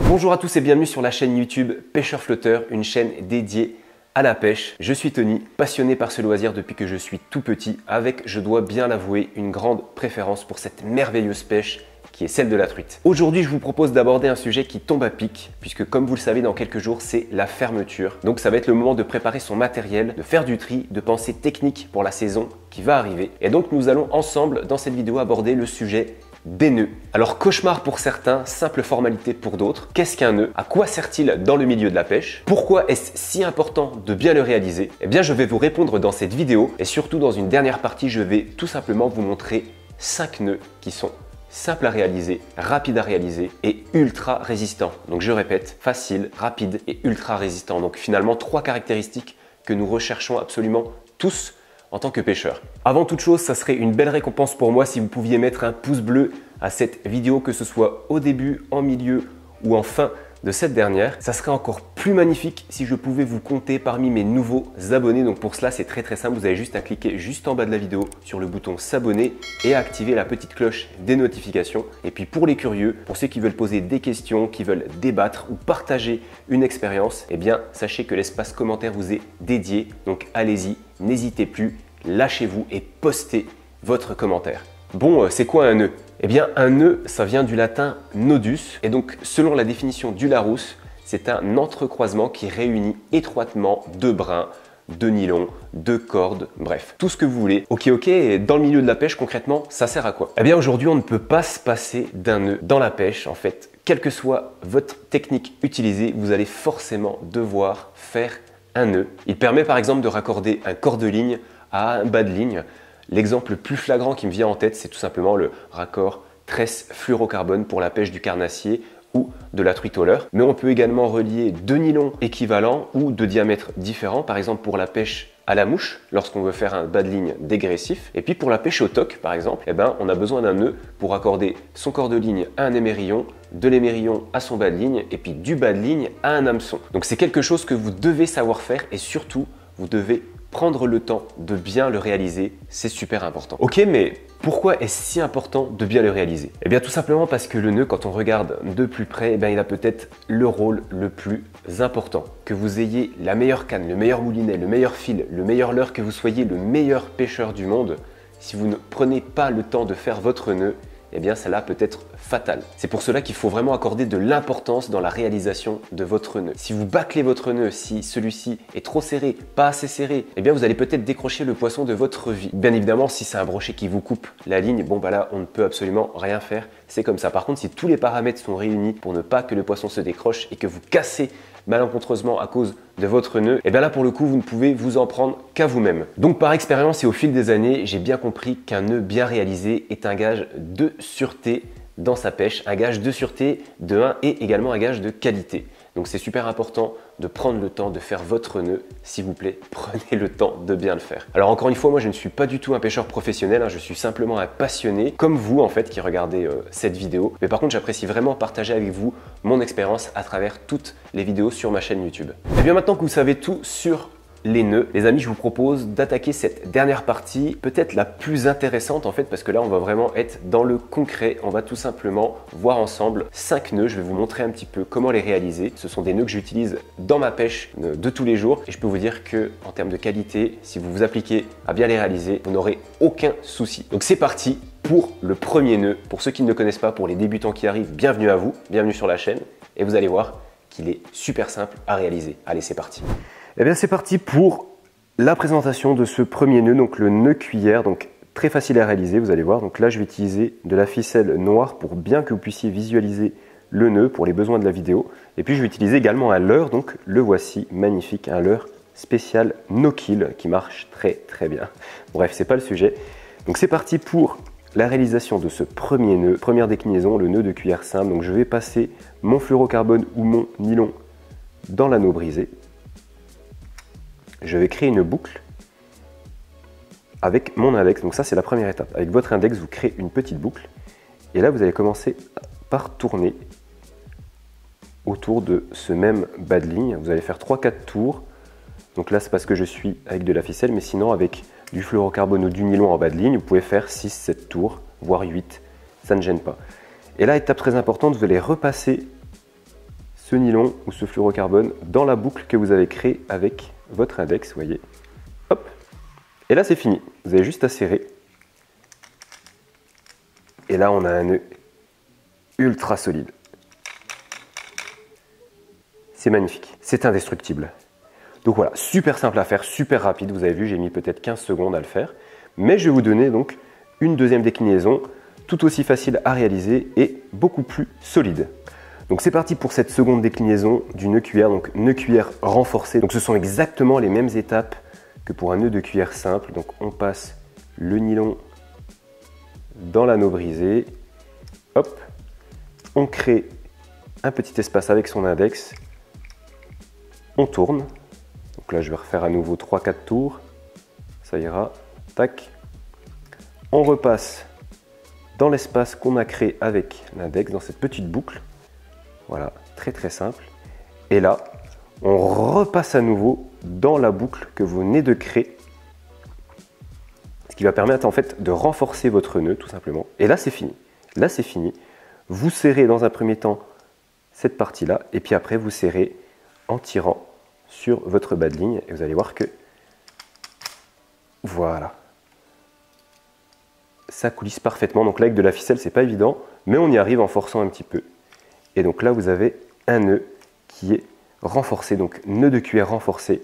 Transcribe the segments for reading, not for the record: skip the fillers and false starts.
Bonjour à tous et bienvenue sur la chaîne YouTube Pêcheur Flotteur, une chaîne dédiée à la pêche. Je suis Tony, passionné par ce loisir depuis que je suis tout petit, avec, je dois bien l'avouer, une grande préférence pour cette merveilleuse pêche qui est celle de la truite. Aujourd'hui, je vous propose d'aborder un sujet qui tombe à pic, puisque comme vous le savez, dans quelques jours, c'est la fermeture. Donc ça va être le moment de préparer son matériel, de faire du tri, de penser technique pour la saison qui va arriver. Et donc nous allons ensemble, dans cette vidéo, aborder le sujet des nœuds. Alors cauchemar pour certains, simple formalité pour d'autres. Qu'est-ce qu'un nœud? À quoi sert-il dans le milieu de la pêche? Pourquoi est-ce si important de bien le réaliser? Eh bien je vais vous répondre dans cette vidéo et surtout dans une dernière partie, je vais tout simplement vous montrer 5 nœuds qui sont simples à réaliser, rapides à réaliser et ultra résistants. Donc je répète, facile, rapide et ultra résistant. Donc finalement 3 caractéristiques que nous recherchons absolument tous en tant que pêcheur. Avant toute chose, ça serait une belle récompense pour moi si vous pouviez mettre un pouce bleu à cette vidéo, que ce soit au début, en milieu ou en fin de cette dernière. Ça serait encore plus magnifique si je pouvais vous compter parmi mes nouveaux abonnés. Donc pour cela, c'est très simple. Vous avez juste à cliquer juste en bas de la vidéo sur le bouton s'abonner et à activer la petite cloche des notifications. Et puis pour les curieux, pour ceux qui veulent poser des questions, qui veulent débattre ou partager une expérience, eh bien sachez que l'espace commentaire vous est dédié. Donc allez-y, n'hésitez plus, lâchez-vous et postez votre commentaire. Bon, c'est quoi un nœud? Eh bien, un nœud, ça vient du latin nodus. Et donc, selon la définition du Larousse, c'est un entrecroisement qui réunit étroitement deux brins, de nylon, de cordes, bref, tout ce que vous voulez. Ok, et dans le milieu de la pêche, concrètement, ça sert à quoi? Eh bien, aujourd'hui, on ne peut pas se passer d'un nœud dans la pêche. En fait, quelle que soit votre technique utilisée, vous allez forcément devoir faire un nœud. Il permet par exemple de raccorder un corps de ligne à un bas de ligne. L'exemple le plus flagrant qui me vient en tête, c'est tout simplement le raccord tresse fluorocarbone pour la pêche du carnassier ou de la truite au leurre. Mais on peut également relier deux nylons équivalents ou de diamètres différents, par exemple pour la pêche à la mouche, lorsqu'on veut faire un bas de ligne dégressif. Et puis pour la pêche au toc, par exemple, eh ben, on a besoin d'un nœud pour raccorder son corps de ligne à un émerillon, de l'émerillon à son bas de ligne, et puis du bas de ligne à un hameçon. Donc c'est quelque chose que vous devez savoir faire et surtout, vous devez prendre le temps de bien le réaliser, c'est super important. Ok, mais pourquoi est-ce si important de bien le réaliser? Eh bien tout simplement parce que le nœud, quand on regarde de plus près, eh bien, il a peut-être le rôle le plus important. Que vous ayez la meilleure canne, le meilleur moulinet, le meilleur fil, le meilleur leurre, que vous soyez le meilleur pêcheur du monde, si vous ne prenez pas le temps de faire votre nœud, eh bien cela peut être fatal. C'est pour cela qu'il faut vraiment accorder de l'importance dans la réalisation de votre nœud. Si vous bâclez votre nœud, si celui-ci est trop serré, pas assez serré, eh bien vous allez peut-être décrocher le poisson de votre vie. Bien évidemment, si c'est un brochet qui vous coupe la ligne, bon bah là on ne peut absolument rien faire, c'est comme ça. Par contre, si tous les paramètres sont réunis pour ne pas que le poisson se décroche et que vous cassez malencontreusement à cause de votre nœud, et bien là pour le coup vous ne pouvez vous en prendre qu'à vous-même. Donc par expérience et au fil des années, j'ai bien compris qu'un nœud bien réalisé est un gage de sûreté dans sa pêche, un gage de sûreté de 1 et également un gage de qualité. Donc c'est super important de prendre le temps de faire votre nœud, s'il vous plaît, prenez le temps de bien le faire. Alors encore une fois, moi je ne suis pas du tout un pêcheur professionnel, je suis simplement un passionné, comme vous en fait, qui regardez cette vidéo. Mais par contre, j'apprécie vraiment partager avec vous mon expérience à travers toutes les vidéos sur ma chaîne YouTube. Et bien maintenant que vous savez tout sur les nœuds, les amis, je vous propose d'attaquer cette dernière partie, peut-être la plus intéressante en fait, parce que là on va vraiment être dans le concret. On va tout simplement voir ensemble 5 nœuds. Je vais vous montrer un petit peu comment les réaliser. Ce sont des nœuds que j'utilise dans ma pêche de tous les jours et je peux vous dire que en termes de qualité, si vous vous appliquez à bien les réaliser, vous n'aurez aucun souci. Donc c'est parti pour le premier nœud. Pour ceux qui ne le connaissent pas, pour les débutants qui arrivent, bienvenue à vous, bienvenue sur la chaîne et vous allez voir qu'il est super simple à réaliser. Allez, c'est parti. Eh bien c'est parti pour la présentation de ce premier nœud, donc le nœud cuillère, donc très facile à réaliser, vous allez voir. Donc là je vais utiliser de la ficelle noire pour bien que vous puissiez visualiser le nœud pour les besoins de la vidéo. Et puis je vais utiliser également un leurre, donc le voici, magnifique, un leurre spécial no kill qui marche très bien. Bref, c'est pas le sujet. Donc c'est parti pour la réalisation de ce premier nœud, première déclinaison, le nœud de cuillère simple. Donc je vais passer mon fluorocarbone ou mon nylon dans l'anneau brisé. Je vais créer une boucle avec mon index. Donc ça, c'est la première étape. Avec votre index, vous créez une petite boucle. Et là, vous allez commencer par tourner autour de ce même bas de ligne. Vous allez faire 3-4 tours. Donc là, c'est parce que je suis avec de la ficelle. Mais sinon, avec du fluorocarbone ou du nylon en bas de ligne, vous pouvez faire 6-7 tours, voire 8. Ça ne gêne pas. Et là, étape très importante, vous allez repasser ce nylon ou ce fluorocarbone dans la boucle que vous avez créée avec votre index, vous voyez. Hop. Et là, c'est fini. Vous avez juste à serrer. Et là, on a un nœud ultra solide. C'est magnifique. C'est indestructible. Donc voilà, super simple à faire, super rapide. Vous avez vu, j'ai mis peut-être 15 secondes à le faire. Mais je vais vous donner donc une deuxième déclinaison, tout aussi facile à réaliser et beaucoup plus solide. Donc c'est parti pour cette seconde déclinaison du nœud cuillère, donc nœud cuillère renforcé. Donc ce sont exactement les mêmes étapes que pour un nœud de cuillère simple. Donc on passe le nylon dans l'anneau brisé, hop, on crée un petit espace avec son index, on tourne. Donc là je vais refaire à nouveau 3-4 tours, ça ira, tac. On repasse dans l'espace qu'on a créé avec l'index, dans cette petite boucle. Voilà, très très simple. Et là, on repasse à nouveau dans la boucle que vous venez de créer. Ce qui va permettre en fait de renforcer votre nœud tout simplement. Et là c'est fini. Là c'est fini. Vous serrez dans un premier temps cette partie-là. Et puis après vous serrez en tirant sur votre bas de ligne. Et vous allez voir que voilà. Ça coulisse parfaitement. Donc là avec de la ficelle c'est pas évident. Mais on y arrive en forçant un petit peu. Et donc là, vous avez un nœud qui est renforcé, donc nœud de cuillère renforcé.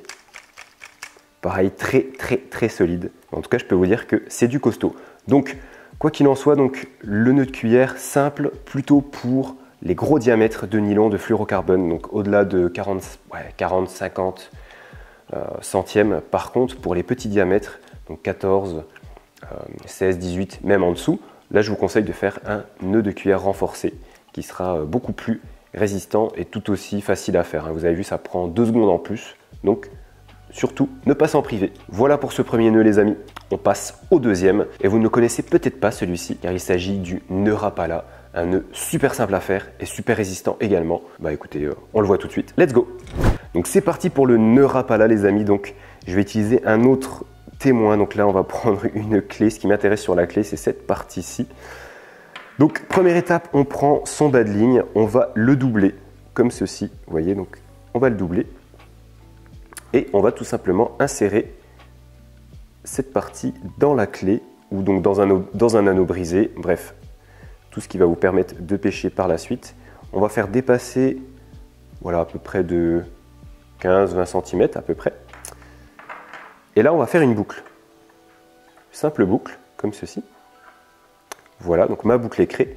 Pareil, très très très solide. En tout cas, je peux vous dire que c'est du costaud. Donc, quoi qu'il en soit, donc le nœud de cuillère simple, plutôt pour les gros diamètres de nylon de fluorocarbone, donc au-delà de 40-50 centièmes. Par contre, pour les petits diamètres, donc 14, 16, 18, même en dessous, là, je vous conseille de faire un nœud de cuillère renforcé, qui sera beaucoup plus résistant et tout aussi facile à faire. Vous avez vu, ça prend 2 secondes en plus, donc surtout ne pas s'en priver. Voilà pour ce premier nœud les amis. On passe au deuxième et vous ne le connaissez peut-être pas celui-ci car il s'agit du nœud Rapala, un nœud super simple à faire et super résistant également. Bah écoutez, on le voit tout de suite. Let's go. Donc c'est parti pour le nœud Rapala les amis. Donc je vais utiliser un autre témoin. Donc là on va prendre une clé. Ce qui m'intéresse sur la clé c'est cette partie-ci. Donc première étape, on prend son bas de ligne, on va le doubler comme ceci, vous voyez, donc on va le doubler et on va tout simplement insérer cette partie dans la clé ou donc dans un anneau brisé, bref, tout ce qui va vous permettre de pêcher par la suite. On va faire dépasser, voilà, à peu près de 15-20 cm à peu près. Et là, on va faire une boucle, simple boucle comme ceci. Voilà, donc ma boucle est créée.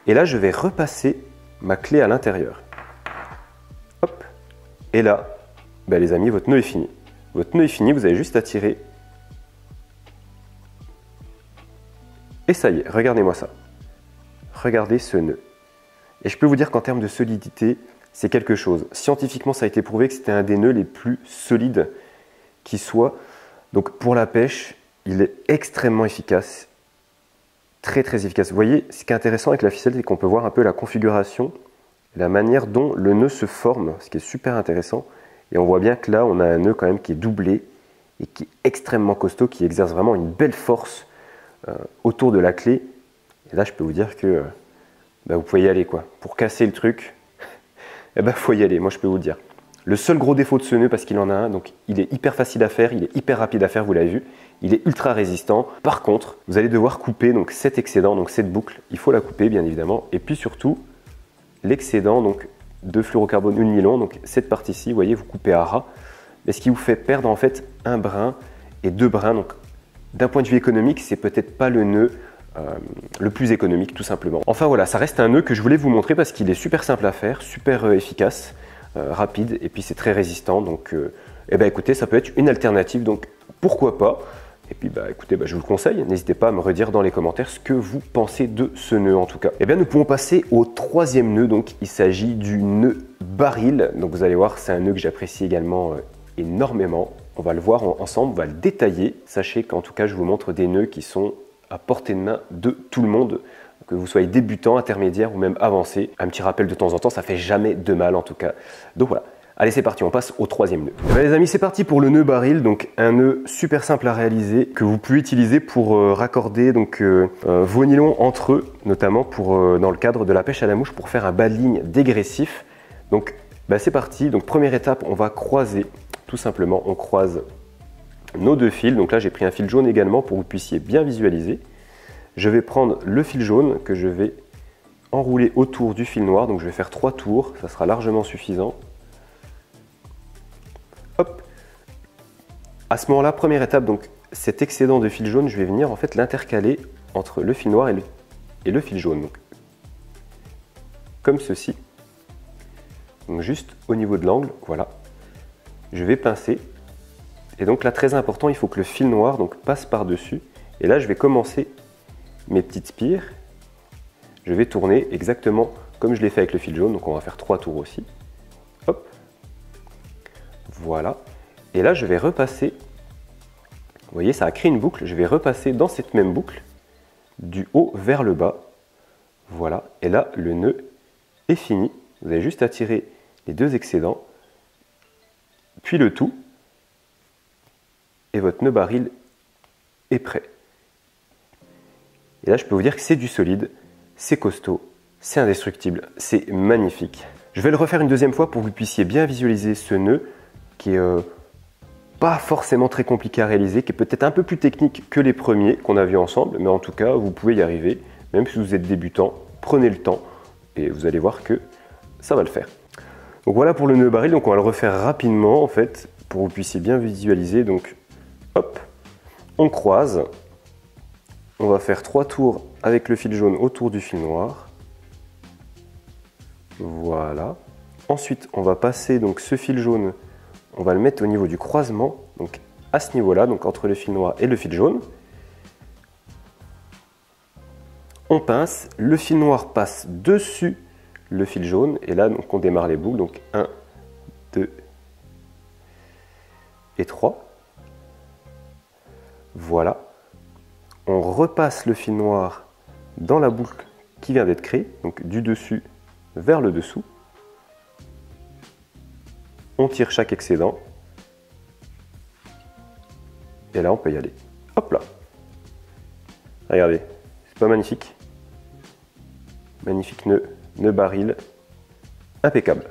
Et là, je vais repasser ma clé à l'intérieur. Hop. Et là, ben les amis, votre nœud est fini. Votre nœud est fini, vous avez juste à tirer. Et ça y est, regardez-moi ça. Regardez ce nœud. Et je peux vous dire qu'en termes de solidité, c'est quelque chose. Scientifiquement, ça a été prouvé que c'était un des nœuds les plus solides qui soit. Donc pour la pêche, il est extrêmement efficace. Très très efficace. Vous voyez, ce qui est intéressant avec la ficelle, c'est qu'on peut voir un peu la configuration, la manière dont le nœud se forme, ce qui est super intéressant. Et on voit bien que là, on a un nœud quand même qui est doublé et qui est extrêmement costaud, qui exerce vraiment une belle force autour de la clé. Et là, je peux vous dire que vous pouvez y aller quoi. Pour casser le truc, il faut y aller, moi je peux vous le dire. Le seul gros défaut de ce nœud, parce qu'il en a un, donc il est hyper facile à faire, il est hyper rapide à faire, vous l'avez vu. Il est ultra résistant. Par contre, vous allez devoir couper donc cet excédent, donc cette boucle. Il faut la couper bien évidemment. Et puis surtout, l'excédent donc de fluorocarbone ou de nylon, donc cette partie-ci, vous voyez, vous coupez à ras. Mais ce qui vous fait perdre en fait un brin et 2 brins. Donc d'un point de vue économique, c'est peut-être pas le nœud le plus économique tout simplement. Enfin voilà, ça reste un nœud que je voulais vous montrer parce qu'il est super simple à faire, super efficace, rapide et puis c'est très résistant. Donc écoutez, ça peut être une alternative, donc pourquoi pas. Et puis écoutez, je vous le conseille, n'hésitez pas à me redire dans les commentaires ce que vous pensez de ce nœud en tout cas. Et bien nous pouvons passer au troisième nœud, donc il s'agit du nœud baril. Donc vous allez voir, c'est un nœud que j'apprécie également énormément. On va le voir ensemble, on va le détailler. Sachez qu'en tout cas, je vous montre des nœuds qui sont à portée de main de tout le monde, que vous soyez débutant, intermédiaire ou même avancé. Un petit rappel de temps en temps, ça fait jamais de mal en tout cas. Donc voilà. Allez, c'est parti, on passe au troisième nœud. Les amis, c'est parti pour le nœud baril, donc un nœud super simple à réaliser que vous pouvez utiliser pour raccorder donc, vos nylons entre eux, notamment pour, dans le cadre de la pêche à la mouche pour faire un bas de ligne dégressif. Donc C'est parti. Donc première étape, on va croiser. Tout simplement, on croise nos deux fils. Donc là, j'ai pris un fil jaune également pour que vous puissiez bien visualiser. Je vais prendre le fil jaune que je vais enrouler autour du fil noir. Donc je vais faire 3 tours, ça sera largement suffisant. Hop. À ce moment-là, première étape, donc cet excédent de fil jaune, je vais venir en fait l'intercaler entre le fil noir et le fil jaune. Donc, comme ceci. Donc juste au niveau de l'angle, voilà. Je vais pincer. Et donc là, très important, il faut que le fil noir donc, passe par-dessus. Et là, je vais commencer mes petites spires. Je vais tourner exactement comme je l'ai fait avec le fil jaune. Donc on va faire 3 tours aussi. Hop. Voilà. Et là, je vais repasser. Vous voyez, ça a créé une boucle. Je vais repasser dans cette même boucle du haut vers le bas. Voilà. Et là, le nœud est fini. Vous avez juste à tirer les 2 excédents, puis le tout. Et votre nœud baril est prêt. Et là, je peux vous dire que c'est du solide, c'est costaud, c'est indestructible, c'est magnifique. Je vais le refaire une deuxième fois pour que vous puissiez bien visualiser ce nœud qui est pas forcément très compliqué à réaliser, qui est peut-être un peu plus technique que les premiers qu'on a vus ensemble, mais en tout cas, vous pouvez y arriver. Même si vous êtes débutant, prenez le temps et vous allez voir que ça va le faire. Donc voilà pour le nœud baril, donc on va le refaire rapidement en fait, pour que vous puissiez bien visualiser. Donc hop, on croise, on va faire 3 tours avec le fil jaune autour du fil noir. Voilà. Ensuite, on va passer donc ce fil jaune, on va le mettre au niveau du croisement, donc à ce niveau-là, donc entre le fil noir et le fil jaune. On pince, le fil noir passe dessus le fil jaune, et là donc on démarre les boucles, donc 1, 2 et 3. Voilà. On repasse le fil noir dans la boucle qui vient d'être créée, donc du dessus vers le dessous. On tire chaque excédent. Et là, on peut y aller. Hop là. Regardez, c'est pas magnifique? Magnifique nœud baril. Impeccable.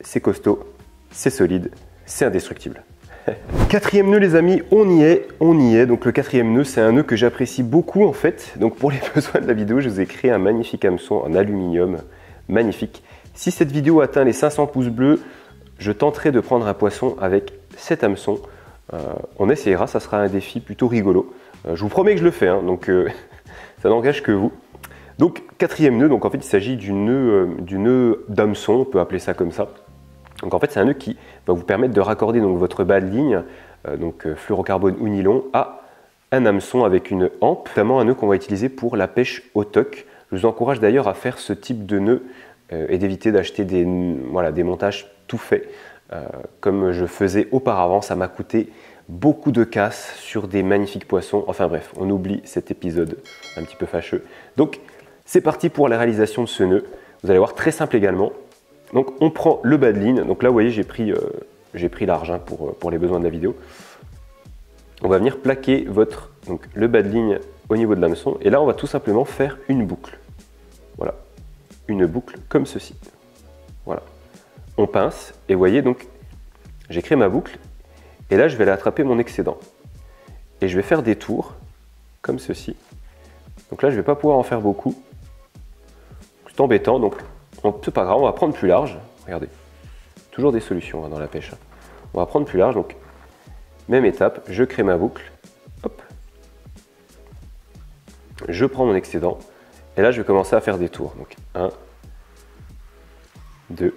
C'est costaud, c'est solide, c'est indestructible. Quatrième nœud les amis, on y est. Donc le quatrième nœud, c'est un nœud que j'apprécie beaucoup en fait. Donc pour les besoins de la vidéo, je vous ai créé un magnifique hameçon en aluminium. Magnifique. Si cette vidéo atteint les 500 pouces bleus, je tenterai de prendre un poisson avec cet hameçon. On essayera, ça sera un défi plutôt rigolo. Je vous promets que je le fais, hein, donc ça n'engage que vous. Donc quatrième nœud, donc en fait il s'agit du nœud d'hameçon, on peut appeler ça comme ça. Donc en fait c'est un nœud qui va vous permettre de raccorder donc, votre bas de ligne, fluorocarbone ou nylon, à un hameçon avec une hampe, notamment un nœud qu'on va utiliser pour la pêche au toc. Je vous encourage d'ailleurs à faire ce type de nœud et d'éviter d'acheter des montages tout faits comme je faisais auparavant. Ça m'a coûté beaucoup de casse sur des magnifiques poissons. Enfin bref, on oublie cet épisode un petit peu fâcheux. Donc c'est parti pour la réalisation de ce nœud. Vous allez voir, très simple également. Donc on prend le bas de ligne. Donc là vous voyez j'ai pris large hein, pour les besoins de la vidéo. On va venir plaquer le bas de ligne au niveau de l'hameçon. Et là on va tout simplement faire une boucle. Voilà. Une boucle comme ceci. Voilà. On pince et vous voyez donc j'ai créé ma boucle. Et là je vais aller attraper mon excédent. Et je vais faire des tours comme ceci. Donc là je ne vais pas pouvoir en faire beaucoup. C'est embêtant, donc c'est pas grave, on va prendre plus large. Regardez, toujours des solutions hein, dans la pêche. On va prendre plus large, donc même étape, je crée ma boucle. Hop. Je prends mon excédent. Et là je vais commencer à faire des tours. Donc 1, 2,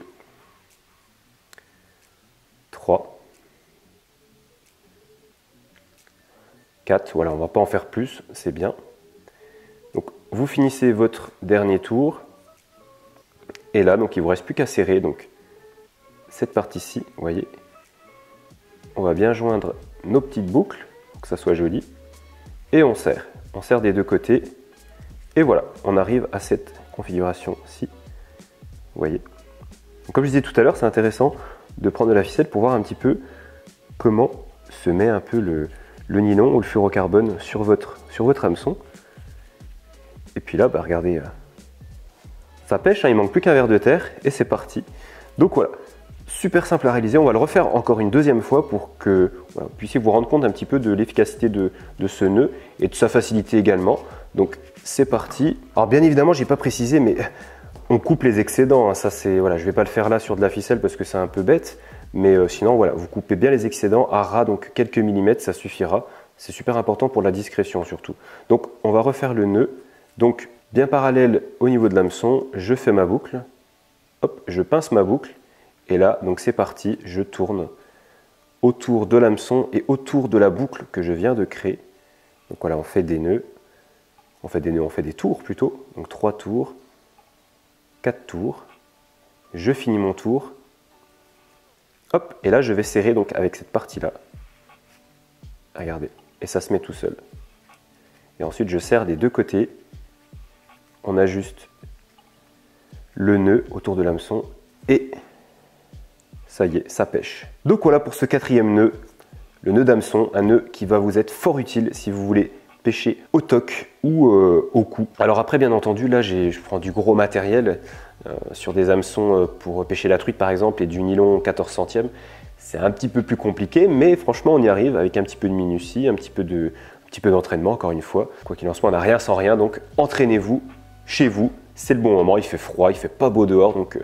3, 4. Voilà, on ne va pas en faire plus, c'est bien. Donc vous finissez votre dernier tour. Et là, donc il ne vous reste plus qu'à serrer donc, cette partie-ci, vous voyez. On va bien joindre nos petites boucles, pour que ça soit joli. Et on serre. On serre des deux côtés. Et voilà, on arrive à cette configuration-ci. Vous voyez. Donc, comme je disais tout à l'heure, c'est intéressant de prendre de la ficelle pour voir un petit peu comment se met un peu le nylon ou le fluorocarbone sur votre hameçon. Et puis là, bah, regardez, ça pêche, hein, il manque plus qu'un ver de terre et c'est parti. Donc voilà, super simple à réaliser. On va le refaire encore une deuxième fois pour que voilà, vous puissiez vous rendre compte un petit peu de l'efficacité de ce nœud et de sa facilité également. Donc c'est parti. Alors bien évidemment, j'ai pas précisé, mais on coupe les excédents. Hein. Ça c'est voilà, je vais pas le faire là sur de la ficelle parce que c'est un peu bête. Mais sinon voilà, vous coupez bien les excédents à ras, donc quelques millimètres, ça suffira. C'est super important pour la discrétion surtout. Donc on va refaire le nœud. Donc bien parallèle au niveau de l'hameçon, je fais ma boucle. Hop, je pince ma boucle. Et là, donc c'est parti, je tourne autour de l'hameçon et autour de la boucle que je viens de créer. Donc voilà, on fait des nœuds. On fait des tours plutôt. Donc 3 tours, 4 tours. Je finis mon tour. Hop, et là je vais serrer donc avec cette partie-là. Regardez, et ça se met tout seul. Et ensuite je serre des deux côtés. On ajuste le nœud autour de l'hameçon et ça y est, ça pêche. Donc voilà pour ce quatrième nœud, le nœud d'hameçon, un nœud qui va vous être fort utile si vous voulez pêcher au toc ou au cou. Alors après bien entendu, là je prends du gros matériel sur des hameçons pour pêcher la truite par exemple et du nylon 14 centièmes. C'est un petit peu plus compliqué, mais franchement on y arrive avec un petit peu de minutie, un petit peu d'entraînement encore une fois. Quoi qu'il en soit, on n'a rien sans rien, donc entraînez-vous chez vous, c'est le bon moment, il fait froid, il fait pas beau dehors, donc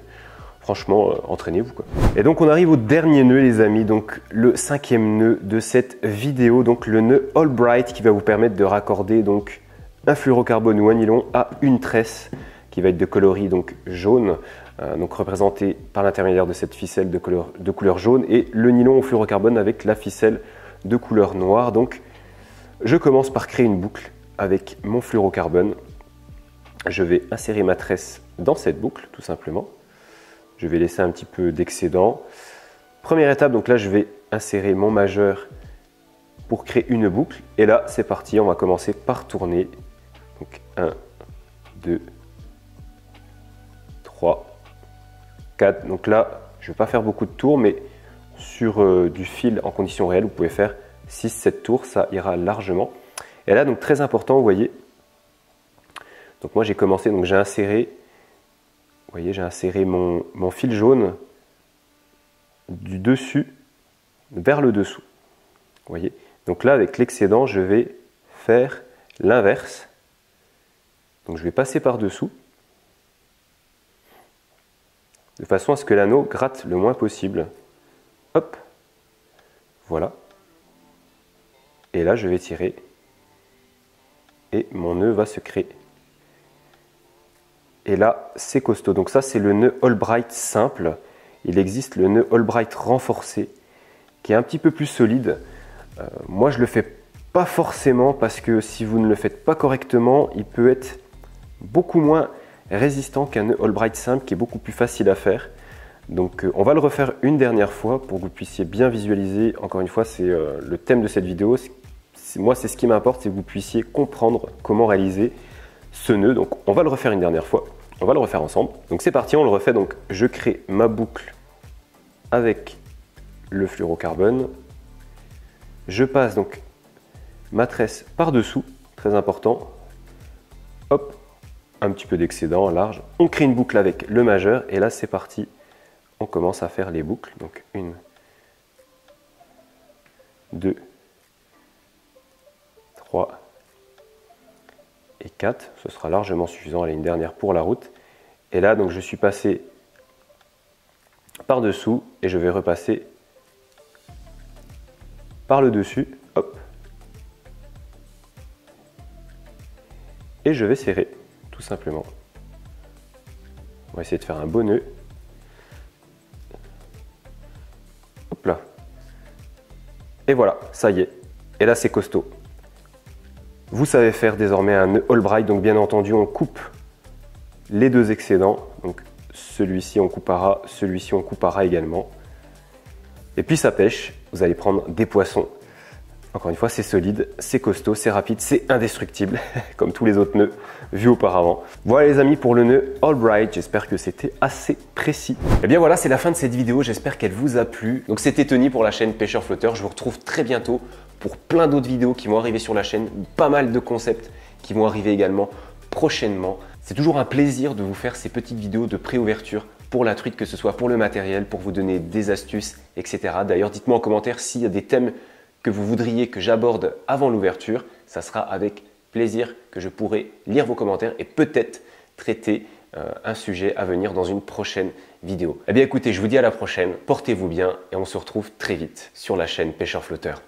franchement, entraînez-vous quoi. Et donc on arrive au dernier nœud les amis, donc le cinquième nœud de cette vidéo, donc le nœud All-Bright qui va vous permettre de raccorder donc un fluorocarbone ou un nylon à une tresse qui va être de coloris donc jaune, donc représenté par l'intermédiaire de cette ficelle de couleur jaune et le nylon au fluorocarbone avec la ficelle de couleur noire. Donc je commence par créer une boucle avec mon fluorocarbone. Je vais insérer ma tresse dans cette boucle tout simplement. Je vais laisser un petit peu d'excédent. Première étape, donc là je vais insérer mon majeur pour créer une boucle. Et là c'est parti, on va commencer par tourner. Donc 1, 2, 3, 4. Donc là je ne vais pas faire beaucoup de tours, mais sur du fil en conditions réelles, vous pouvez faire 6-7 tours, ça ira largement. Et là donc très important, vous voyez. Donc moi j'ai commencé, donc j'ai inséré. Vous voyez, j'ai inséré mon fil jaune du dessus vers le dessous. Vous voyez, donc là, avec l'excédent, je vais faire l'inverse. Donc je vais passer par-dessous, de façon à ce que l'anneau gratte le moins possible. Hop, voilà. Et là, je vais tirer. Et mon nœud va se créer. Et là, c'est costaud. Donc ça, c'est le nœud All-Bright simple. Il existe le nœud All-Bright renforcé, qui est un petit peu plus solide. Moi, je ne le fais pas forcément parce que si vous ne le faites pas correctement, il peut être beaucoup moins résistant qu'un nœud All-Bright simple, qui est beaucoup plus facile à faire. Donc on va le refaire une dernière fois pour que vous puissiez bien visualiser. Encore une fois, c'est le thème de cette vidéo. Moi, c'est ce qui m'importe, c'est que vous puissiez comprendre comment réaliser ce nœud. Donc on va le refaire une dernière fois. On va le refaire ensemble. Donc c'est parti, on le refait. Donc je crée ma boucle avec le fluorocarbone. Je passe donc ma tresse par-dessous, très important. Hop, un petit peu d'excédent large. On crée une boucle avec le majeur et là c'est parti. On commence à faire les boucles. Donc 1, 2, 3 et 4, ce sera largement suffisant. Allez, une dernière pour la route. Et là, donc, je suis passé par-dessous et je vais repasser par le dessus. Hop. Et je vais serrer, tout simplement. On va essayer de faire un beau nœud. Hop là. Et voilà, ça y est. Et là, c'est costaud. Vous savez faire désormais un nœud All-Bright, donc bien entendu on coupe les deux excédents, donc celui-ci on coupera, celui-ci on coupera également. Et puis ça pêche, vous allez prendre des poissons. Encore une fois, c'est solide, c'est costaud, c'est rapide, c'est indestructible, comme tous les autres nœuds vus auparavant. Voilà les amis pour le nœud All-Bright, j'espère que c'était assez précis. Et bien voilà, c'est la fin de cette vidéo, j'espère qu'elle vous a plu. Donc c'était Tony pour la chaîne Pêcheur Flotteur, je vous retrouve très bientôt pour plein d'autres vidéos qui vont arriver sur la chaîne, pas mal de concepts qui vont arriver également prochainement. C'est toujours un plaisir de vous faire ces petites vidéos de pré-ouverture pour la truite, que ce soit pour le matériel, pour vous donner des astuces, etc. D'ailleurs, dites-moi en commentaire s'il y a des thèmes que vous voudriez que j'aborde avant l'ouverture. Ça sera avec plaisir que je pourrai lire vos commentaires et peut-être traiter un sujet à venir dans une prochaine vidéo. Eh bien écoutez, je vous dis à la prochaine, portez-vous bien et on se retrouve très vite sur la chaîne Pêcheur Flotteur.